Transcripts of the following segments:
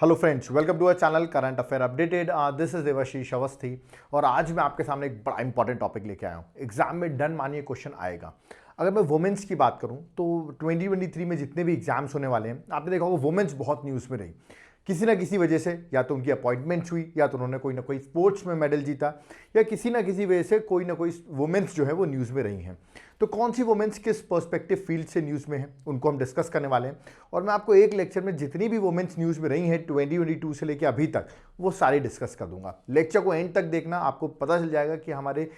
Hello friends, welcome to our channel current affair updated. This is Devashish Awasthi और आज मैं आपके सामने एक बड़ा इंपॉर्टेंट टॉपिक लेके आया हूँ। एग्जाम में डन मानिए क्वेश्चन आएगा। अगर मैं वुमेन्स की बात करूँ तो 2023 में जितने भी एग्जाम्स होने वाले हैं, आपने देखा होगा वुमेन्स बहुत न्यूज़ में रही किसी ना किसी वजह से। या तो उनकी अपॉइंटमेंट्स हुई, या तो उन्होंने कोई ना कोई स्पोर्ट्स में मेडल जीता, या किसी ना किसी वजह से कोई ना कोई वुमेन्स जो है वो न्यूज़ में रही हैं। तो कौन सी वुमेन्स किस पर्सपेक्टिव फील्ड से न्यूज़ में है, उनको हम डिस्कस करने वाले हैं। और मैं आपको एक लेक्चर में जितनी भी वुमेन्स न्यूज़ में रही हैं 2022 से लेकर अभी तक, वो सारी डिस्कस कर दूंगा। लेक्चर को एंड तक देखना, आपको पता चल जाएगा कि हमारे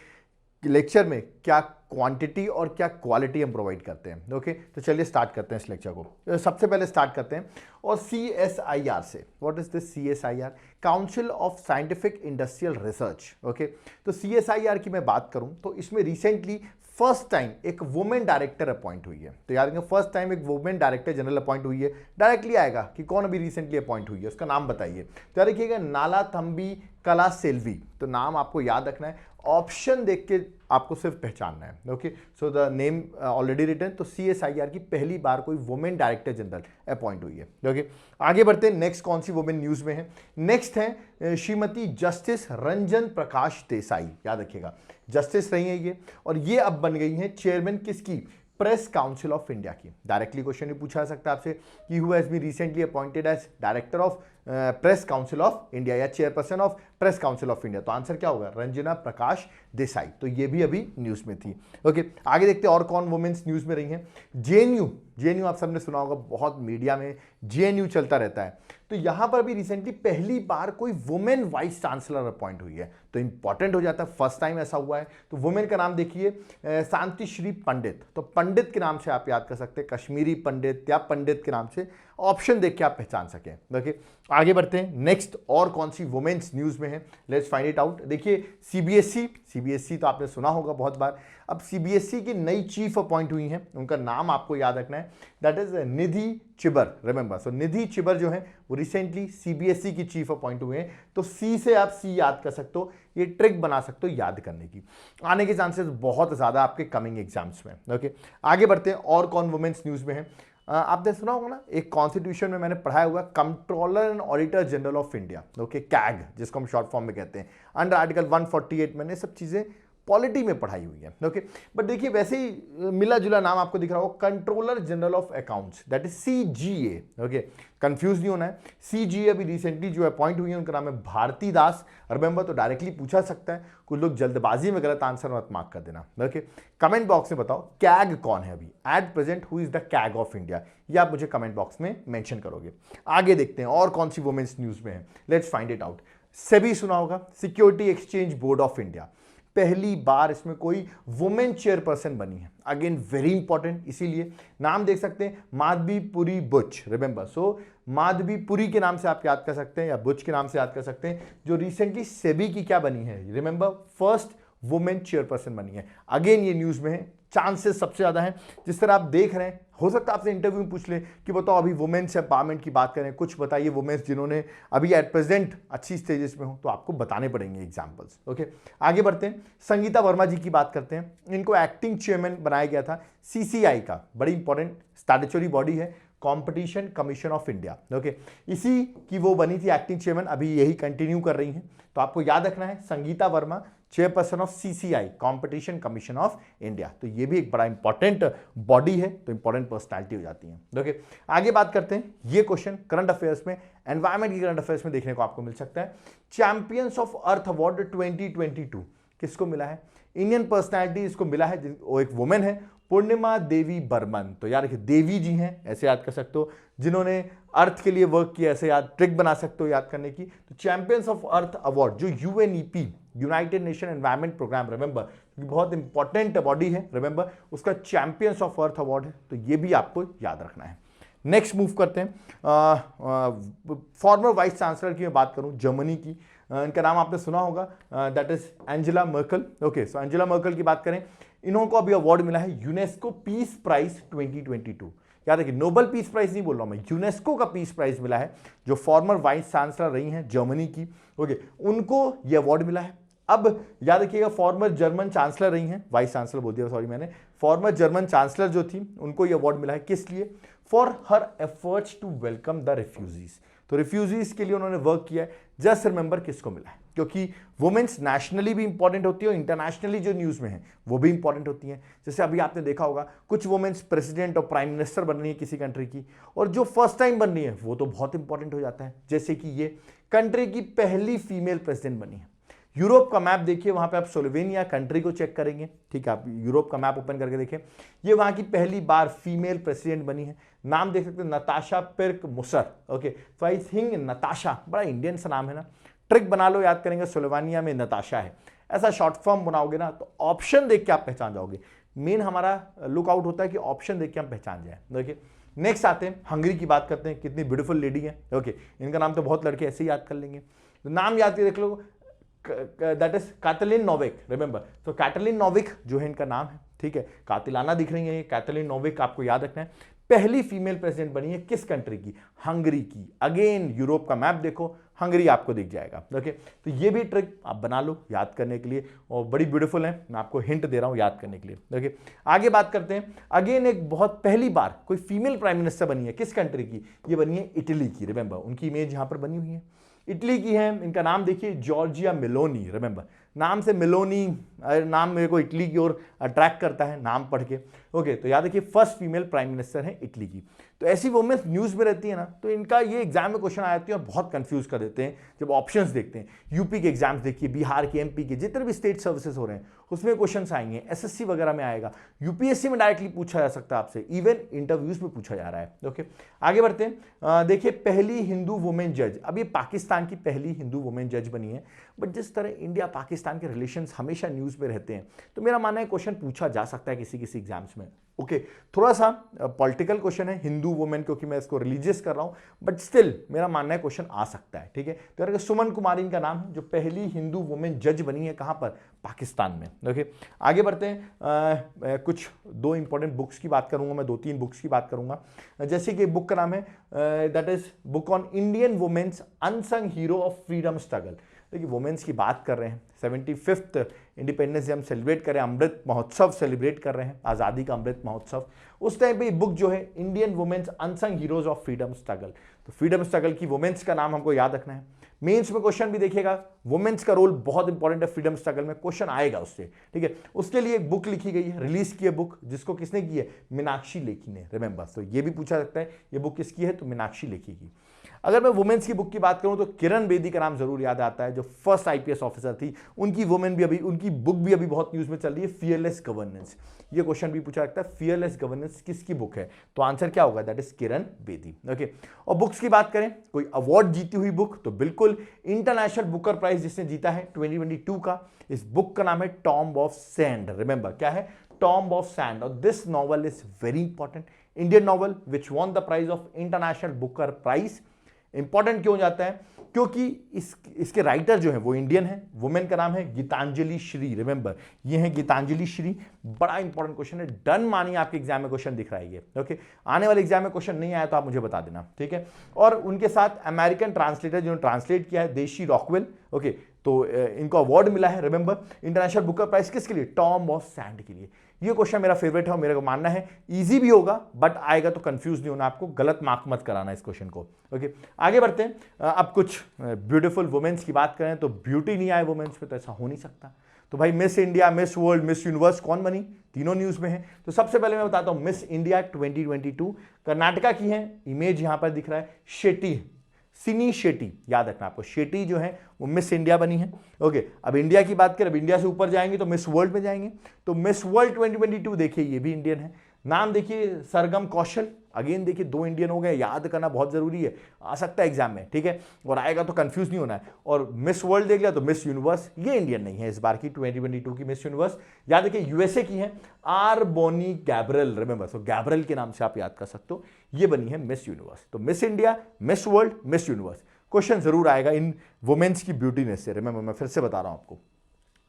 लेक्चर में क्या क्वांटिटी और क्या क्वालिटी हम प्रोवाइड करते हैं। ओके, तो चलिए स्टार्ट करते हैं इस लेक्चर को। सबसे पहले स्टार्ट करते हैं और CSIR से। What is this CSIR? Council of scientific industrial research. Okay, तो CSIR की मैं बात करूं तो इसमें रिसेंटली फर्स्ट टाइम एक वुमेन डायरेक्टर अपॉइंट हुई है। तो याद रखें, फर्स्ट टाइम एक वुमेन डायरेक्टर जनरल अपॉइंट हुई है। डायरेक्टली आएगा कि कौन अभी रिसेंटली अपॉइंट हुई है, उसका नाम बताइए। तो याद रखिएगा, नाला थम्बी कला सेल्वी। तो नाम आपको याद रखना है, ऑप्शन देख के आपको सिर्फ पहचानना है। Okay, so the name already written. तो CSIR की पहली बार कोई वुमेन डायरेक्टर जनरल अपॉइंट हुई है। ओके, आगे बढ़ते हैं। नेक्स्ट कौन सी वुमेन न्यूज में है? नेक्स्ट है श्रीमती जस्टिस रंजन प्रकाश देसाई। याद रखिएगा, जस्टिस रही है ये, और ये अब बन गई है चेयरमैन किसकी? प्रेस काउंसिल ऑफ इंडिया की। डायरेक्टली क्वेश्चन भी पूछा सकता है आपसे कि who has been recently appointed as director of press council of India या chairperson of press council of India. तो आंसर क्या होगा? रंजना प्रकाश देसाई। तो ये भी अभी न्यूज में थी। ओके, आगे देखते हैं और कौन वुमेन्स न्यूज में रही हैं। जेएनयू आप सबने सुना होगा, बहुत मीडिया में जेएनयू चलता रहता है। तो यहां पर भी रिसेंटली पहली बार कोई वुमेन वाइस चांसलर अपॉइंट हुई है। तो इंपॉर्टेंट हो जाता है, फर्स्ट टाइम ऐसा हुआ है। तो वुमेन का नाम देखिए, शांति श्री पंडित। तो पंडित के नाम से आप याद कर सकते हैं, कश्मीरी पंडित या पंडित के नाम से। ऑप्शन देख के आप पहचान सकें। देखिए, आगे बढ़ते हैं। नेक्स्ट और कौन सी वुमेन्स न्यूज में है, लेट्स फाइंड इट आउट। देखिए, सीबीएसई तो आपने सुना होगा बहुत बार। अब सीबीएसई की नई चीफ अपॉइंट हुई हैं, उनका नाम आपको याद रखना है, दैट इज निधि चिबर। रिमेंबर, सो निधि चिबर जो है वो रिसेंटली सीबीएसई की चीफ अपॉइंट हुए हैं। तो सी से आप सी याद कर सकते हो, ये ट्रिक बना सकते हो याद करने की। आने के चांसेस बहुत ज्यादा आपके कमिंग एग्जाम्स में। ओके, आगे बढ़ते हैं। और कौन वुमेन्स न्यूज में है? आपने सुना होगा ना, एक कॉन्स्टिट्यूशन में मैंने पढ़ाया हुआ, controller and auditor general of India. Okay, CAG जिसको हम शॉर्ट फॉर्म में कहते हैं। अंडर आर्टिकल 148 मैंने सब चीजें पॉलिटी में पढ़ाई हुई है। ओके, बट देखिए वैसे ही मिला जुला नाम आपको दिख रहा होगा, controller general of accounts, that is CGA। Okay, confuse नहीं होना है। CGA अभी रिसेंटली जो अपॉइंट हुई है, उनका नाम है भारती दास। रिमेंबर, तो डायरेक्टली पूछा सकता है, कुछ लोग जल्दबाजी में गलत आंसर मत मार्क कर देना। ओके, कमेंट बॉक्स में बताओ कैग कौन है अभी at present, who is the CAG of India, ये आप मुझे कमेंट बॉक्स में मेंशन करोगे। आगे देखते हैं और कौन सी वुमेन्स न्यूज में है, let's find it out. SEBI सुना होगा, security exchange board of India. पहली बार इसमें कोई वुमेन चेयरपर्सन बनी है। अगेन वेरी इंपॉर्टेंट, इसीलिए नाम देख सकते हैं, माधवीपुरी बुच। रिमेंबर, सो माधवीपुरी के नाम से आप याद कर सकते हैं या बुच के नाम से याद कर सकते हैं, जो रिसेंटली सेबी की क्या बनी है? रिमेंबर, फर्स्ट वुमेन चेयरपर्सन बनी है। अगेन ये न्यूज में है, चांसेस सबसे ज्यादा है। जिस तरह आप देख रहे हैं, हो सकता है आपसे इंटरव्यू में पूछ ले कि बताओ अभी वुमेन्स एम्पावरमेंट की बात करें, कुछ बताइए वुमेन्स जिन्होंने अभी एट प्रेजेंट अच्छी स्टेजेस में हो, तो आपको बताने पड़ेंगे एग्जांपल्स। ओके, आगे बढ़ते हैं। संगीता वर्मा जी की बात करते हैं। इनको एक्टिंग चेयरमैन बनाया गया था CCI का, बड़ी इंपॉर्टेंट स्टैट्यूटरी बॉडी है, competition commission of India. Okay, इसी की वो बनी थी एक्टिंग चेयरमैन, अभी यही कंटिन्यू कर रही हैं। तो आपको याद रखना है, Sangeeta Verma chairperson of CCI, competition commission of India. तो ये भी एक बड़ा इंपॉर्टेंट बॉडी है, तो इंपॉर्टेंट पर्सनालिटी हो जाती है। ओके, आगे बात करते हैं। ये क्वेश्चन करंट अफेयर्स में, एनवायरमेंट की करंट अफेयर्स में देखने को आपको मिल सकता है। चैंपियंस ऑफ अर्थ अवार्ड 2022 किसको मिला है? इंडियन पर्सनैलिटी इसको मिला है, वो एक वुमेन है, पूर्णिमा देवी बर्मन। तो यार देवी जी हैं, ऐसे याद कर सकते हो, जिन्होंने अर्थ के लिए वर्क किया, ऐसे याद ट्रिक बना सकते हो याद करने की। तो चैंपियंस ऑफ अर्थ अवार्ड जो UNEP, united nation environment programme, remember बहुत इंपॉर्टेंट बॉडी है, रिमेंबर उसका चैंपियंस ऑफ अर्थ अवार्ड है। तो ये भी आपको याद रखना है। नेक्स्ट मूव करते हैं। फॉर्मर वाइस चांसलर की मैं बात करूं, जर्मनी की, इनका नाम आपने सुना होगा, that is Angela Merkel. Okay, so Angela Merkel की बात करें, इन्होंने अभी अवार्ड मिला है यूनेस्को पीस प्राइज 2022। याद रखिए, नोबेल पीस प्राइज नहीं बोल रहा हूं मैं, यूनेस्को का पीस प्राइज मिला है, जो फॉर्मर वाइस चांसलर रही हैं जर्मनी की। ओके, उनको यह अवार्ड मिला है। अब याद रखिएगा, फॉर्मर जर्मन चांसलर रही हैं, वाइस चांसलर बोल दिया सॉरी मैंने, फॉर्मर जर्मन चांसलर जो थी, उनको यह अवार्ड मिला है किस लिए? For her efforts to welcome the refugees. तो रिफ्यूजीज के लिए उन्होंने वर्क किया है। जस्ट रिमेंबर किसको मिला है, क्योंकि वुमेन्स नेशनली भी इंपॉर्टेंट होती है और इंटरनेशनली जो न्यूज़ में है वो भी इंपॉर्टेंट होती हैं। जैसे अभी आपने देखा होगा कुछ वुमेन्स प्रेसिडेंट और प्राइम मिनिस्टर बन रही है किसी कंट्री की, और जो फर्स्ट टाइम बन रही है वो तो बहुत इंपॉर्टेंट हो जाता है। जैसे कि ये कंट्री की पहली फीमेल प्रेसिडेंट बनी है। यूरोप का मैप देखिए, वहां पे आप स्लोवेनिया कंट्री को चेक करेंगे, ठीक है, आप यूरोप का मैप ओपन करके देखिए, ये वहां की पहली बार फीमेल प्रेसिडेंट बनी है। नाम देख सकते हैं, नताशा पिर्क मुसर। ओके, तो आई थिंक नताशा बड़ा इंडियन सा नाम है ना, ट्रिक बना लो, याद करेंगे स्लोवेनिया में नताशा है, ऐसा शॉर्ट फॉर्म बनाओगे ना तो ऑप्शन देख के आप पहचान जाओगे। मेन हमारा लुकआउट होता है कि ऑप्शन देख के हम पहचान जाए। देखिए नेक्स्ट आते हैं, हंगरी की बात करते हैं, कितनी ब्यूटीफुल लेडी है। ओके, इनका नाम तो बहुत लड़के ऐसे ही याद कर लेंगे, तो नाम याद देख लो, that is Caitlin Novick. Remember, तो कैटलिन नोविक जो है इनका नाम है, ठीक है, कातिलाना दिख रही है ये, कैटलिन नोविक आपको याद रखना है। पहली फीमेल प्रेसिडेंट बनी है किस कंट्री की, हंगरी की। अगेन यूरोप का मैप देखो, हंगरी आपको दिख जाएगा। ओके, तो ये भी ट्रिक आप बना लो याद करने के लिए, और बड़ी ब्यूटीफुल है, मैं आपको हिंट दे रहा हूं याद करने के लिए। ओके, आगे बात करते हैं। अगेन एक बहुत पहली बार कोई फीमेल प्राइम मिनिस्टर बनी है किस कंट्री की, ये बनी है इटली की। रिमेंबर, उनकी इमेज यहां पर बनी हुई है, इटली की है। इनका नाम देखिए, जॉर्जिया मेलोनी। रिमेंबर, नाम से मेलोनी, नाम मेरे को इटली की ओर अट्रैक्ट करता है नाम पढ़ के। ओके, तो याद रखिए फर्स्ट फीमेल प्राइम मिनिस्टर है इटली की। तो ऐसी वुमेन्स न्यूज़ में रहती है ना, तो इनका ये एग्जाम में क्वेश्चन आते हैं और बहुत कंफ्यूज कर देते हैं जब ऑप्शंस देखते हैं। यूपी के एग्जाम्स देखिए, बिहार के, एमपी के, जितने भी स्टेट सर्विसेज हो रहे हैं उसमें क्वेश्चन आएंगे, एसएससी वगैरह में आएगा, यूपीएससी में डायरेक्टली पूछा जा सकता है आपसे, इवन इंटरव्यूज में पूछा जा रहा है। ओके, आगे बढ़ते हैं। देखिए पहली हिंदू वुमेन जज, अब ये पाकिस्तान की पहली हिंदू वुमेन जज बनी है। बट जिस तरह इंडिया पाकिस्तान के रिलेशंस हमेशा न्यूज़ में रहते हैं, तो मेरा मानना है क्वेश्चन पूछा जा सकता है किसी किसी एग्जाम्स में। ओके, थोड़ा सा पॉलिटिकल क्वेश्चन है हिंदू वुमेन, क्योंकि मैं इसको रिलीजियस कर रहा हूं, बट स्टिल मेरा मानना है क्वेश्चन आ सकता है। ठीक है, तो अगर सुमन कुमारी इनका नाम है, जो पहली हिंदू वुमेन जज बनी है कहां पर, पाकिस्तान में। ओके, आगे बढ़ते हैं। कुछ दो इंपॉर्टेंट बुक्स की बात करूंगा मैं, 2-3 बुक्स की बात करूंगा। जैसे कि बुक का नाम है that is book on Indian women's unsung hero of freedom struggle. देखिए वुमेन्स की बात कर रहे हैं, 75th इंडिपेंडेंस डे हम सेलिब्रेट कर रहे हैं, अमृत महोत्सव सेलिब्रेट कर रहे हैं, आज़ादी का अमृत महोत्सव। उस टाइम पे बुक जो है Indian women's unsung heroes of freedom struggle, तो फ्रीडम स्ट्रगल की वुमेन्स का नाम हमको याद रखना है। मेंस में क्वेश्चन भी देखिएगा, वुमेन्स का रोल बहुत इंपॉर्टेंट है फ्रीडम स्ट्रगल में, क्वेश्चन आएगा उससे। ठीक है, उसके लिए एक बुक लिखी गई है, रिलीज की है बुक, जिसको किसने की है, मीनाक्षी लेखी ने। रिमेंबर, तो ये भी पूछा सकता है ये बुक किसकी है, तो मीनाक्षी लेखी की। अगर मैं वुमेन्स की बुक की बात करूं तो किरण बेदी का नाम जरूर याद आता है, जो फर्स्ट आईपीएस ऑफिसर थी। उनकी वुमेन भी अभी, उनकी बुक भी अभी बहुत न्यूज में चल रही है, फियरलेस गवर्नेंस। ये क्वेश्चन भी पूछा जाता है, फियरलेस गवर्नेंस किसकी बुक है, तो आंसर क्या होगा, that is Kiran Bedi. Okay, और बुक्स की बात करें, कोई अवार्ड जीती हुई बुक, तो बिल्कुल इंटरनेशनल बुकर प्राइज जिसने जीता है 2022 का, इस बुक का नाम है टॉम्ब ऑफ सैंड। रिमेंबर क्या है, टॉम्ब ऑफ सैंड, और this novel is very important, Indian novel which won the prize of international Booker prize. Important क्यों जाता है, क्योंकि इसके राइटर जो है वो इंडियन है, वुमेन का नाम है गीतांजलि श्री। रिमेंबर, ये है गीतांजलि श्री। बड़ा इंपॉर्टेंट क्वेश्चन है, डन मानिए आपके एग्जाम में क्वेश्चन दिख रहा है ये। ओके, आने वाले एग्जाम में क्वेश्चन नहीं आया तो आप मुझे बता देना, ठीक है। और उनके साथ अमेरिकन ट्रांसलेटर जिन्होंने ट्रांसलेट किया है, देशी रॉकवेल। ओके, तो इनको अवार्ड मिला है, रिमेंबर इंटरनेशनल बुकर प्राइज किसके लिए, टॉम्ब ऑफ सैंड के लिए। ये क्वेश्चन मेरा फेवरेट है और मेरे को मानना है इजी भी होगा, बट आएगा तो कंफ्यूज नहीं होना, आपको गलत मार्क मत कराना इस क्वेश्चन को। ओके, आगे बढ़ते हैं। अब कुछ ब्यूटीफुल वुमेन्स की बात करें तो ब्यूटी नहीं आए वुमेन्स पे तो ऐसा हो नहीं सकता। तो भाई miss India, miss world, miss universe कौन बनी, तीनों न्यूज में है। तो सबसे पहले मैं बताता हूं, मिस इंडिया 2022 कर्नाटका की है, इमेज यहां पर दिख रहा है, शेट्टी, सिनी शेट्टी, याद रखना आपको, शेट्टी जो है वो मिस इंडिया बनी है। ओके, अब इंडिया की बात करें, अब इंडिया से ऊपर जाएंगे तो मिस वर्ल्ड में जाएंगे, तो मिस वर्ल्ड 2022 देखिए ये भी इंडियन है। नाम देखिए सरगम कौशल, अगेन देखिए 2 इंडियन हो गए, याद करना बहुत जरूरी है, आ सकता है एग्जाम में, ठीक है, और आएगा तो कंफ्यूज नहीं होना है। और मिस वर्ल्ड देख लिया तो मिस यूनिवर्स, ये इंडियन नहीं है इस बार की 2022 की मिस यूनिवर्स, याद रखिए यूएसए की है, are Bonnie Gabriel. Remember, so Gabriel के नाम से आप याद कर सकते हो, ये बनी है मिस यूनिवर्स। तो miss India, miss world, miss universe, question जरूर आएगा इन वुमेन्स की ब्यूटीनेस से। रिमेंबर, मैं फिर से बता रहा हूं आपको।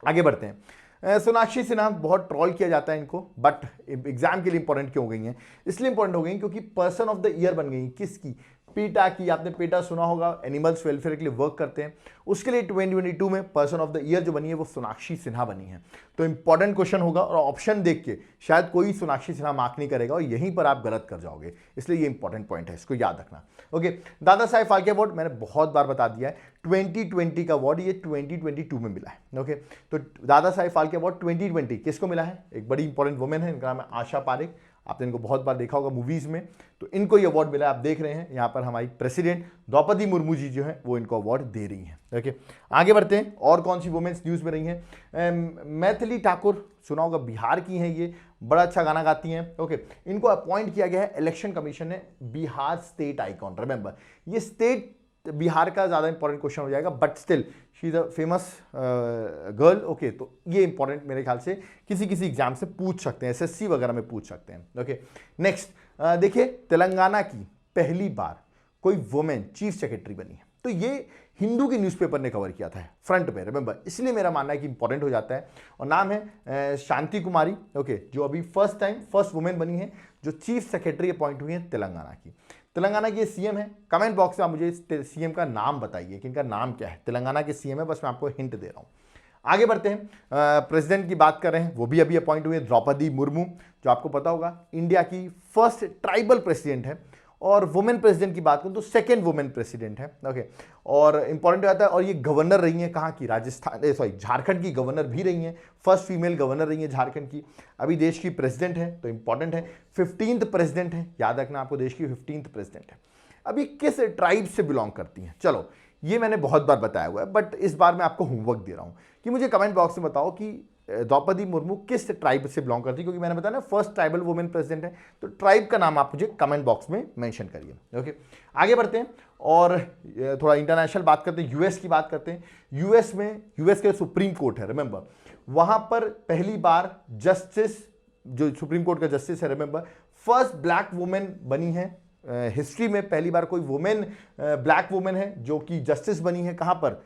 आगे बढ़ते हैं। सोनाक्षी सिन्हा, बहुत ट्रॉल किया जाता है इनको, बट एग्जाम के लिए इंपॉर्टेंट क्यों हो गई हैं, इसलिए इंपॉर्टेंट हो गई क्योंकि पर्सन ऑफ द ईयर बन गई किसकी, पीटा की, आपने पेटा सुना होगा, एनिमल्स वेलफेयर के लिए वर्क करते हैं। उसके लिए 2022 में पर्सन ऑफ द ईयर जो बनी है वो सोनाक्षी सिन्हा बनी है। तो इंपॉर्टेंट क्वेश्चन होगा और ऑप्शन देख के शायद कोई सोनाक्षी सिन्हा मार्क नहीं करेगा और यहीं पर आप गलत कर जाओगे, इसलिए ये इंपॉर्टेंट पॉइंट है, इसको याद रखना। ओके, दादा साहेब फाल्के अवार्ड मैंने बहुत बार बता दिया है, 2020 का अवार्ड ये 2022 में मिला है। ओके, तो दादा साहेब फाल्के अवार्ड 2020 किसको मिला है? एक बड़ी इंपॉर्टेंट वुमेन है, इनका नाम है आशा पारेख, आपने इनको बहुत बार देखा होगा मूवीज में, तो इनको ये अवार्ड मिला है। आप देख रहे हैं यहाँ पर हमारी प्रेसिडेंट द्रौपदी मुर्मू जी जो है वो इनको अवार्ड दे रही हैं। ओके, आगे बढ़ते हैं। और कौन सी वुमेन्स न्यूज़ में रही हैं? मैथिली ठाकुर, सुना होगा, बिहार की हैं, ये बड़ा अच्छा गाना गाती हैं। ओके, इनको अपॉइंट किया गया है इलेक्शन कमीशन ने बिहार स्टेट आइकॉन। रिमेंबर, ये स्टेट बिहार का ज़्यादा इंपॉर्टेंट क्वेश्चन हो जाएगा, but still she is a famous girl. Okay, तो ये इंपॉर्टेंट मेरे ख्याल से किसी किसी एग्जाम से पूछ सकते हैं, एसएससी वगैरह में पूछ सकते हैं। ओके, नेक्स्ट देखिए, तेलंगाना की पहली बार कोई वुमेन चीफ सेक्रेटरी बनी है, तो ये हिंदू के न्यूज़पेपर ने कवर किया था फ्रंट पे, रिमेंबर, इसलिए मेरा मानना है कि इंपॉर्टेंट हो जाता है। और नाम है शांति कुमारी। ओके, जो अभी फर्स्ट वुमेन बनी है जो चीफ सेक्रेटरी अपॉइंट हुई है तेलंगाना की। तेलंगाना की सीएम है। कमेंट बॉक्स में आप मुझे इस सीएम का नाम बताइए कि इनका नाम क्या है। तेलंगाना के सीएम है, बस मैं आपको हिंट दे रहा हूँ। आगे बढ़ते हैं, प्रेसिडेंट की बात कर रहे हैं, वो भी अभी अपॉइंट हुए द्रौपदी मुर्मू, जो आपको पता होगा इंडिया की फर्स्ट ट्राइबल प्रेसिडेंट है। और वुमेन प्रेसिडेंट की बात करूं तो सेकंड वुमेन प्रेसिडेंट है। ओके, और इंपॉर्टेंट आता है, और ये गवर्नर रही हैं कहाँ की? झारखंड की गवर्नर भी रही हैं, फर्स्ट फीमेल गवर्नर रही हैं झारखंड की। अभी देश की प्रेसिडेंट है, तो इंपॉर्टेंट है, 15th प्रेसिडेंट है, याद रखना आपको, देश की 15th प्रेसिडेंट है। अभी किस ट्राइब से बिलोंग करती हैं? चलो, ये मैंने बहुत बार बताया हुआ है, बट इस बार मैं आपको होमवर्क दे रहा हूँ कि मुझे कमेंट बॉक्स में बताओ कि द्रौपदी मुर्मू किस ट्राइब से बिलोंग करती है, क्योंकि मैंने बताया ना फर्स्ट ट्राइबल वुमेन प्रेसिडेंट है, तो ट्राइब का नाम आप मुझे कमेंट बॉक्स में मेंशन करिए। ओके, आगे बढ़ते हैं और थोड़ा इंटरनेशनल बात करते हैं, यूएस की बात करते हैं। यूएस के सुप्रीम कोर्ट है, रिमेंबर, वहां पर पहली बार जस्टिस, जो सुप्रीम कोर्ट का जस्टिस है, रिमेंबर, फर्स्ट ब्लैक वुमेन बनी है। हिस्ट्री में पहली बार कोई वुमेन ब्लैक वुमेन है जो कि जस्टिस बनी है। कहां पर?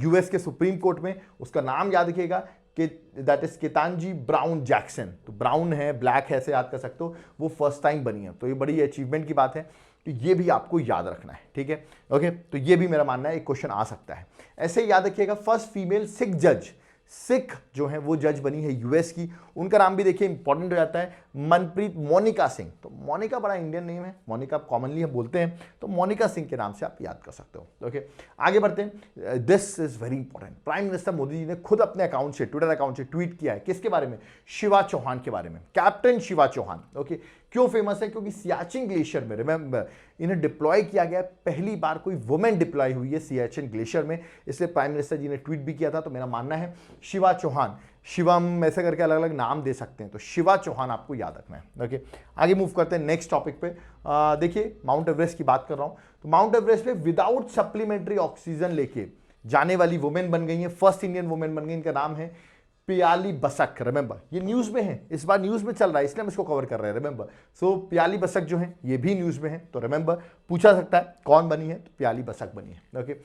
यूएस के सुप्रीम कोर्ट में। उसका नाम याद रखिएगा, दैट इज केतांजी ब्राउन जैक्सन। तो ब्राउन है, ब्लैक है, ऐसे याद कर सकते हो, वो फर्स्ट टाइम बनी है, तो ये बड़ी अचीवमेंट की बात है, तो ये भी आपको याद रखना है, ठीक है। ओके, तो ये भी मेरा मानना है एक क्वेश्चन आ सकता है। ऐसे ही याद रखिएगा, फर्स्ट फीमेल सिख जज, सिख जो है वो जज बनी है यूएस की। उनका नाम भी देखिए इंपॉर्टेंट हो जाता है, मनप्रीत मोनिका सिंह। तो मोनिका बड़ा इंडियन नेम है, मोनिका आप कॉमनली हम बोलते हैं, तो मोनिका सिंह के नाम से आप याद कर सकते हो। ओके, आगे बढ़ते हैं। This is very important. Prime minister Modi ji ने खुद अपने अकाउंट से, ट्विटर अकाउंट से ट्वीट किया है, किसके बारे में? शिवा चौहान के बारे में, कैप्टन शिवा चौहान। ओके, क्यों फेमस है? क्योंकि सियाचिन ग्लेशियर में, रिमेंबर, इन्हें डिप्लॉय किया गया, पहली बार कोई वुमेन डिप्लॉय हुई है सियाचिन ग्लेशियर में, इसलिए प्राइम मिनिस्टर जी ने ट्वीट भी किया था। तो मेरा मानना है शिवा चौहान, शिवम ऐसे करके अलग अलग नाम दे सकते हैं, तो शिवा चौहान आपको याद रखना है। ओके, आगे मूव करते हैं नेक्स्ट टॉपिक पे। देखिए, माउंट एवरेस्ट की बात कर रहा हूं, तो माउंट एवरेस्ट पे विदाउट सप्लीमेंट्री ऑक्सीजन लेके जाने वाली वुमेन बन गई है, फर्स्ट इंडियन वुमेन बन गई, इनका नाम है पियाली बसक। रिमेंबर, ये न्यूज में है, इस बार न्यूज में चल रहा है, इसलिए हम इसको कवर कर रहे हैं। रिमेंबर, सो पियाली बसक जो है ये भी न्यूज में है, तो रिमेंबर पूछा सकता है कौन बनी है, तो पियाली बसक बनी है। ओके,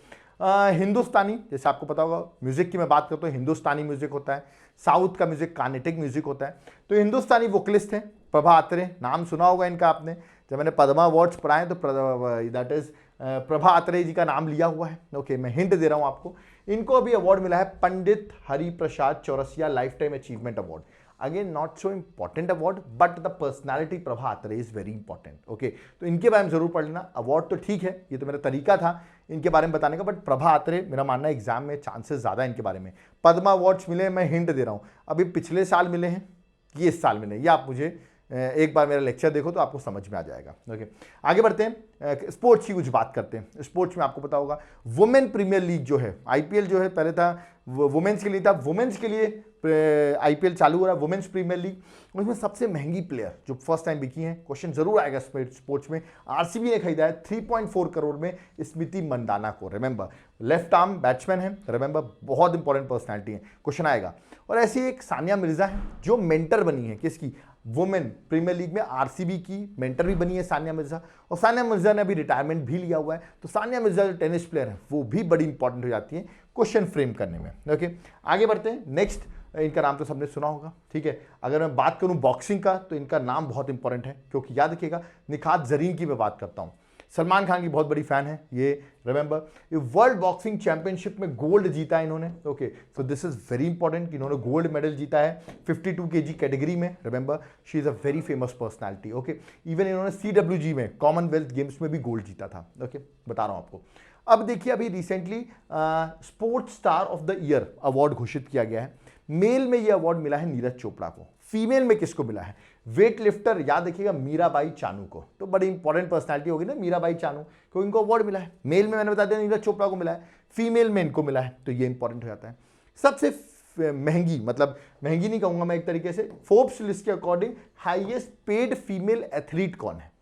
हिंदुस्तानी, जैसे आपको पता होगा, म्यूजिक की मैं बात करता हूँ, हिंदुस्तानी म्यूजिक होता है, साउथ का म्यूजिक कार्नेटिक म्यूजिक होता है। तो हिंदुस्तानी वोकलिस्ट है प्रभा अत्रे, नाम सुना होगा इनका आपने, जब मैंने पद्मा अवार्ड्स पढ़ाए तो दैट इज प्रभा अत्रे जी का नाम लिया हुआ है। ओके, मैं हिंट दे रहा हूं आपको, इनको अभी अवार्ड मिला है Pandit Hariprasad Chaurasia lifetime achievement award. Again not so important award, but the personality Prabha Atre is very important. Okay, तो इनके बारे में जरूर पढ़ लेना। अवार्ड तो ठीक है, ये तो मेरा तरीका था इनके बारे में बताने का, बट प्रभा अत्रे मेरा मानना है एग्जाम में चांसेस ज्यादा है इनके बारे में। पद्मा अवार्ड्स मिले, मैं हिंट दे रहा हूं, अभी पिछले साल मिले हैं कि इस साल मिले, ये आप मुझे एक बार मेरा लेक्चर देखो तो आपको समझ में आ जाएगा। ओके, आगे बढ़ते हैं, स्पोर्ट्स की कुछ बात करते हैं। स्पोर्ट्स में आपको पता होगा वुमेन प्रीमियर लीग जो है, आईपीएल जो है, पहले था वुमेन्स के लिए था, वुमेन्स के लिए आईपीएल चालू हो रहा है, वुमेन्स प्रीमियर लीग। उसमें सबसे महंगी प्लेयर जो फर्स्ट टाइम बिकी है, क्वेश्चन जरूर आएगा स्पोर्ट्स में, आरसीबी ने खरीदा है 3.4 करोड़ में स्मृति मंदाना को। रिमेंबर, लेफ्ट आर्म बैट्समैन है, रिमेंबर, बहुत इंपॉर्टेंट पर्सनैलिटी है, क्वेश्चन आएगा। और ऐसी एक सानिया मिर्जा है जो मेंटर बनी है, किसकी? वुमेन प्रीमियर लीग में आरसीबी की मेंटर भी बनी है सानिया मिर्जा, और सानिया मिर्जा ने अभी रिटायरमेंट भी लिया हुआ है। तो सानिया मिर्जा जो टेनिस प्लेयर है वो भी बड़ी इंपॉर्टेंट हो जाती है क्वेश्चन फ्रेम करने में। ओके, आगे बढ़ते हैं नेक्स्ट, इनका नाम तो सबने सुना होगा, ठीक है। अगर मैं बात करूं बॉक्सिंग का, तो इनका नाम बहुत इंपॉर्टेंट है, क्योंकि याद रखिएगा, निखात जरीन की मैं बात करता हूं। सलमान खान की बहुत बड़ी फैन है ये, रिमेंबर। ये वर्ल्ड बॉक्सिंग चैंपियनशिप में गोल्ड जीता है इन्होंने, okay, so this is very important कि इन्होंने गोल्ड मेडल जीता है 52 kg कैटेगरी में, remember. She is a very famous personality, okay. Even इन्होंने CWG में, कॉमनवेल्थ गेम्स में भी गोल्ड जीता था, ओके, बता रहा हूं आपको। अब देखिए, अभी recently sports star of the year award घोषित किया गया है। मेल में ये अवार्ड मिला है नीरज चोपड़ा को, फीमेल में किसको मिला है? वेट लिफ्टर, याद रखिएगा, मीराबाई चानू को। तो बड़ी इंपॉर्टेंट पर्सनालिटी होगी ना मीराबाई चानू, क्योंकि इनको अवार्ड मिला है। मेल में मैंने बता दिया नीरज चोपड़ा को मिला है, फीमेल में इनको मिला है, तो ये इंपॉर्टेंट हो जाता है। सबसे महंगी, मतलब महंगी नहीं कहूंगा मैं एक तरीके से, फोर्ब्स लिस्ट के according highest paid female athlete कौन है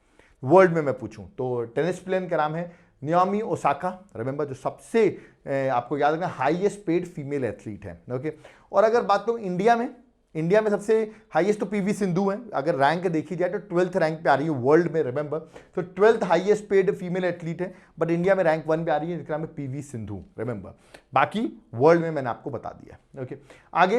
वर्ल्ड में मैं पूछूं तो टेनिस प्लेयर का नाम है नाओमी ओसाका, रिमेंबर, जो सबसे आपको याद रखना हाईएस्ट पेड फीमेल एथलीट है, ओके। और अगर बात करूं इंडिया में सबसे हाईएस्ट तो PV सिंधु है। अगर रैंक देखी जाए तो 12th रैंक पे आ रही है वर्ल्ड में, रिमेंबर। तो 12th highest paid female athlete है, बट इंडिया में रैंक 1 पे आ रही है, जिसका नाम है PV सिंधु, रिमेंबर। बाकी वर्ल्ड में मैंने आपको बता दिया, ओके। आगे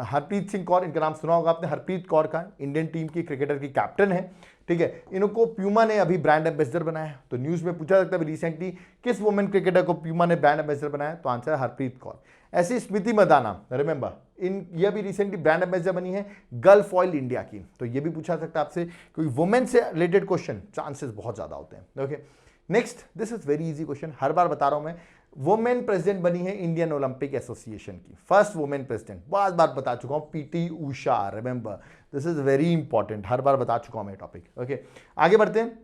हरप्रीत सिंह कौर, इनका नाम सुना होगा आपने, हरप्रीत कौर का, इंडियन टीम की क्रिकेटर की कैप्टन है, ठीक है। इनको प्यूमा ने अभी ब्रांड एम्बेसडर बनाया है। तो न्यूज में पूछा सकता है रिसेंटली किस वुमेन क्रिकेटर को प्यूमा ने ब्रांड एम्बेसडर बनाया, तो आंसर है हरप्रीत कौर। ऐसी स्मृति मंदाना, रिमेंबर, ये भी रिसेंटली ब्रांड एम्बेसडर बनी है गल्फ ऑयल इंडिया की। तो ये भी पूछा सकता है आपसे, क्योंकि वुमेन से रिलेटेड क्वेश्चन चांसेस बहुत ज्यादा होते हैं, okay. Next, this is very easy question, हर बार बता रहा हूं मैं। वुमेन प्रेसिडेंट बनी है इंडियन ओलंपिक एसोसिएशन की, फर्स्ट वुमेन प्रेसिडेंट, बहुत बार बता चुका हूं, PT Usha, remember, this is very important, हर बार बता चुका हूं मैं टॉपिक, ओके। आगे बढ़ते हैं।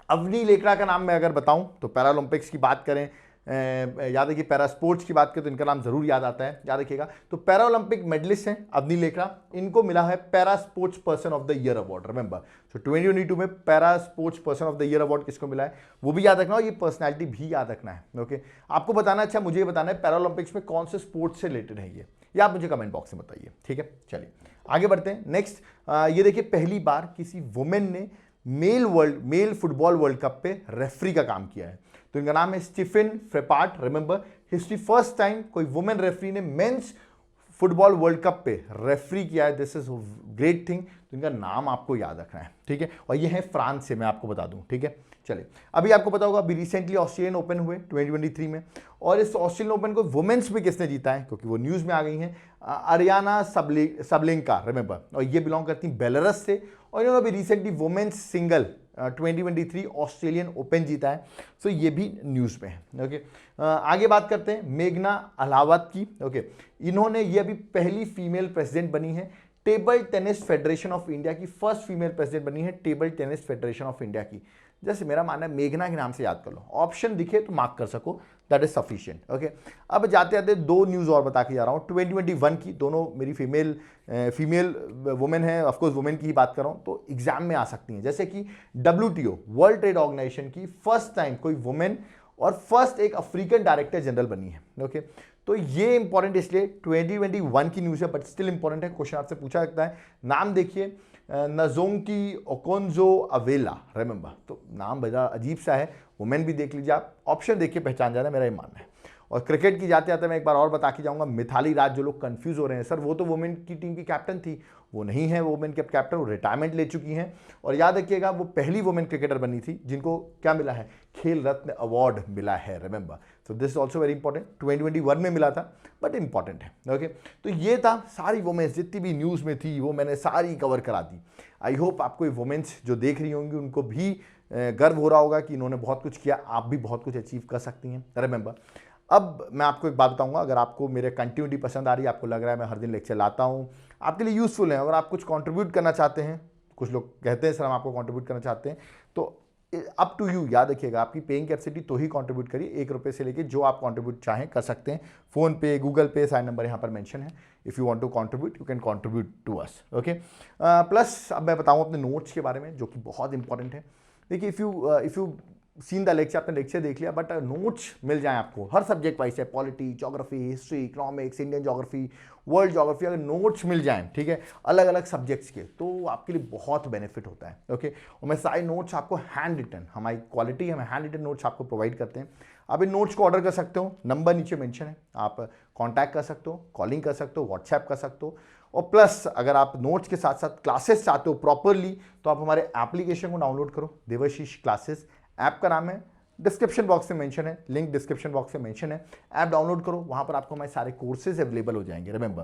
अवनी लेकड़ा का नाम मैं अगर बताऊं तो पैरालंपिक्स की बात करें, याद रखिए, पैरा स्पोर्ट्स की बात करें तो इनका नाम जरूर याद आता है, याद रखिएगा। तो पैरा ओलंपिक मेडलिस्ट हैं अवनी लेकड़ा, इनको मिला है para sports person of the year award, remember. So 2022 में para sports person of the year award किसको मिला है वो भी याद रखना, और ये पर्सनैलिटी भी याद रखना है, ओके। आपको बताना, अच्छा मुझे ये बताना है पैरा ओलंपिक्स में कौन से स्पोर्ट्स से रिलेटेड है ये आप मुझे कमेंट बॉक्स में बताइए, ठीक है। चलिए आगे बढ़ते हैं। नेक्स्ट, ये देखिए, पहली बार किसी वुमेन ने मेल फुटबॉल वर्ल्ड कप पे रेफरी का काम किया है। तो इनका नाम है Stephanie Frappart, remember. History first time कोई वुमेन रेफरी ने मेंस फुटबॉल वर्ल्ड कप पे रेफरी किया है, दिस इज ग्रेट थिंग। तो इनका नाम आपको याद रखना है, ठीक है। और ये है फ्रांस से, मैं आपको बता दूं, ठीक है। चलिए, अभी आपको पता होगा, अभी रिसेंटली ऑस्ट्रेलियन ओपन हुए 2023 में, और इस ऑस्ट्रेलियन ओपन को वुमेन्स में किसने जीता है, क्योंकि वो न्यूज में आ गई हैं, अरियाना सबलेंका, रिमेंबर, और ये बिलोंग करती हैं बेलारस से, और इन्होंने अभी recently women's single 2023 Australian Open जीता है, सो ये भी न्यूज में है, ओके। आगे बात करते हैं मेघना अलावत की, ओके। इन्होंने ये अभी पहली फीमेल प्रेसिडेंट बनी है table tennis federation of India की, फर्स्ट फीमेल प्रेसिडेंट बनी है table tennis federation of India की। जैसे मेरा मानना है मेघना के नाम से याद कर लो, ऑप्शन दिखे तो मार्क कर सको, दैट इज सफिशिएंट, ओके। अब जाते जाते दो न्यूज और बता के जा रहा हूँ 2021 की, दोनों मेरी फीमेल वुमेन है, ऑफकोर्स वुमेन की ही बात कर रहा हूँ, तो एग्जाम में आ सकती हैं। जैसे कि WTO वर्ल्ड ट्रेड ऑर्गेनाइजेशन की फर्स्ट टाइम कोई वुमेन और फर्स्ट एक अफ्रीकन डायरेक्टर जनरल बनी है, ओके। तो ये इंपॉर्टेंट इसलिए 2021 की न्यूज है, बट स्टिल इंपॉर्टेंट है, क्वेश्चन आपसे पूछा सकता है। नाम देखिए, नजोंकी ओकोंजो अवेला, रिमेंबर। तो नाम बड़ा अजीब सा है, वुमेन भी देख लीजिए आप, ऑप्शन देखिए पहचान जाना, मेरा ये मानना है। और क्रिकेट की जाते जाते मैं एक बार और बता के जाऊंगा, मिथाली राज, जो लोग कंफ्यूज हो रहे हैं, सर वो तो वुमेन की टीम की कैप्टन थी, वो नहीं है वुमेन के कैप्टन, वो रिटायरमेंट ले चुकी हैं। और याद रखिएगा, वो पहली वुमेन क्रिकेटर बनी थी जिनको क्या मिला है, खेल रत्न अवार्ड मिला है, remember. So this is also very important, 2021 में मिला था, बट इंपॉर्टेंट है, ओके। तो ये था, सारी वुमेन्स जितनी भी न्यूज़ में थी वो मैंने सारी कवर करा दी। आई होप आपको ये वुमेन्स जो देख रही होंगी उनको भी गर्व हो रहा होगा कि इन्होंने बहुत कुछ किया, आप भी बहुत कुछ अचीव कर सकती हैं, रिमेंबर। अब मैं आपको एक बात बताऊंगा, अगर आपको मेरे कंटिन्यूटी पसंद आ रही है, आपको लग रहा है मैं हर दिन लेक्चर लाता हूँ, आपके लिए यूजफुल है, अगर आप कुछ कंट्रीब्यूट करना चाहते हैं, कुछ लोग कहते हैं सर हम आपको कंट्रीब्यूट करना चाहते हैं, तो अप टू यू, याद रखिएगा, आपकी पेइंग कैपेसिटी तो ही कंट्रीब्यूट करिए, 1 रुपये से लेके जो आप कंट्रीब्यूट चाहें कर सकते हैं। फोन पे, गूगल पे, साइन नंबर यहाँ पर मेंशन है, if you want to contribute you can contribute to us, okay. Plus अब मैं बताऊँ अपने नोट्स के बारे में, जो कि बहुत इंपॉर्टेंट है। देखिए, if you seen the lecture, आपने लेक्चर देख लिया, बट नोट्स मिल जाए आपको हर सब्जेक्ट वाइज है, polity, geography, history, economics, Indian geography, world geography, अगर नोट्स मिल जाएं, ठीक है, अलग अलग सब्जेक्ट्स के, तो आपके लिए बहुत बेनिफिट होता है, ओके। और मैं सारे नोट्स आपको हैंड रिटन, हमारी क्वालिटी है, हम हैंड रिटन नोट्स आपको प्रोवाइड करते हैं। आप इन नोट्स को ऑर्डर कर सकते हो, नंबर नीचे मेंशन है, आप कॉन्टैक्ट कर सकते हो, कॉलिंग कर सकते हो, व्हाट्सएप कर सकते हो। और प्लस अगर आप नोट्स के साथ साथ क्लासेस चाहते हो प्रॉपरली, तो आप हमारे एप्लीकेशन को डाउनलोड करो, देवाशीष क्लासेस ऐप का नाम है, डिस्क्रिप्शन बॉक्स में मेंशन है, लिंक डिस्क्रिप्शन बॉक्स में मेंशन है। ऐप डाउनलोड करो, वहां पर आपको हमारे सारे कोर्सेज अवेलेबल हो जाएंगे। रिमेंबर,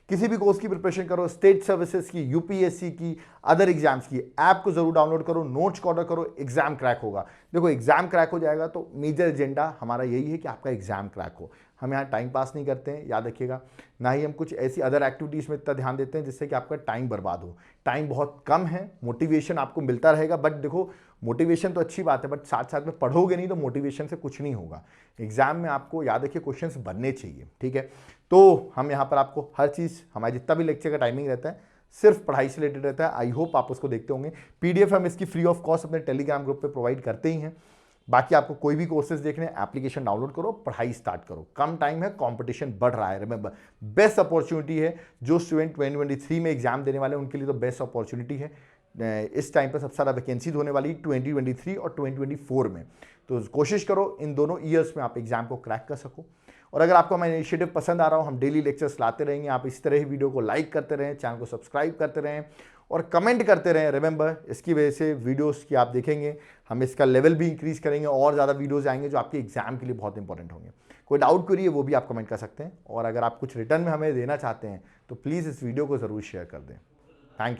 किसी भी कोर्स की प्रिपरेशन करो, स्टेट सर्विसेज की, यूपीएससी की, अदर एग्जाम्स की, ऐप को जरूर डाउनलोड करो, नोट्स को ऑर्डर करो, एग्जाम क्रैक होगा। देखो एग्जाम क्रैक हो जाएगा तो मेजर एजेंडा हमारा यही है कि आपका एग्जाम क्रैक हो। हम यहाँ टाइम पास नहीं करते हैं, याद रखिएगा, ना ही हम कुछ ऐसी अदर एक्टिविटीज़ में इतना ध्यान देते हैं जिससे कि आपका टाइम बर्बाद हो। टाइम बहुत कम है, मोटिवेशन आपको मिलता रहेगा, बट देखो मोटिवेशन तो अच्छी बात है, बट साथ साथ में पढ़ोगे नहीं तो मोटिवेशन से कुछ नहीं होगा। एग्जाम में आपको याद रखिए क्वेश्चंस बनने चाहिए, ठीक है। तो हम यहाँ पर आपको हर चीज़, हमारा जितना भी लेक्चर का टाइमिंग रहता है सिर्फ पढ़ाई से रिलेटेड रहता है। आई होप आप उसको देखते होंगे। पीडीएफ हम इसकी फ्री ऑफ कॉस्ट अपने टेलीग्राम ग्रुप पे प्रोवाइड करते ही हैं। बाकी आपको कोई भी कोर्सेज देखने, एप्लीकेशन डाउनलोड करो, पढ़ाई स्टार्ट करो। कम टाइम है, कंपटीशन बढ़ रहा है। रिमेंबर, बेस्ट अपॉर्चुनिटी है। जो स्टूडेंट 2023 में एग्जाम देने वाले हैं उनके लिए तो बेस्ट अपॉर्चुनिटी है। इस टाइम पर सबसे ज़्यादा वैकेंसीज होने वाली 2023 और 2024 में। तो कोशिश करो इन दोनों ईयर्स में आप एग्जाम को क्रैक कर सको। और अगर आपको हमारा इनिशिएटिव पसंद आ रहा हो, हम डेली लेक्चर्स लाते रहेंगे, आप इस तरह ही वीडियो को लाइक करते रहें, चैनल को सब्सक्राइब करते रहें और कमेंट करते रहें। रिमेंबर, इसकी वजह से वीडियोस की आप देखेंगे, हम इसका लेवल भी इंक्रीज करेंगे और ज़्यादा वीडियोस आएंगे जो आपके एग्जाम के लिए बहुत इंपॉर्टेंट होंगे। कोई डाउट क्वेरी है वो भी आप कमेंट कर सकते हैं, और अगर आप कुछ रिटर्न में हमें देना चाहते हैं तो प्लीज़ इस वीडियो को ज़रूर शेयर कर दें। Thank you.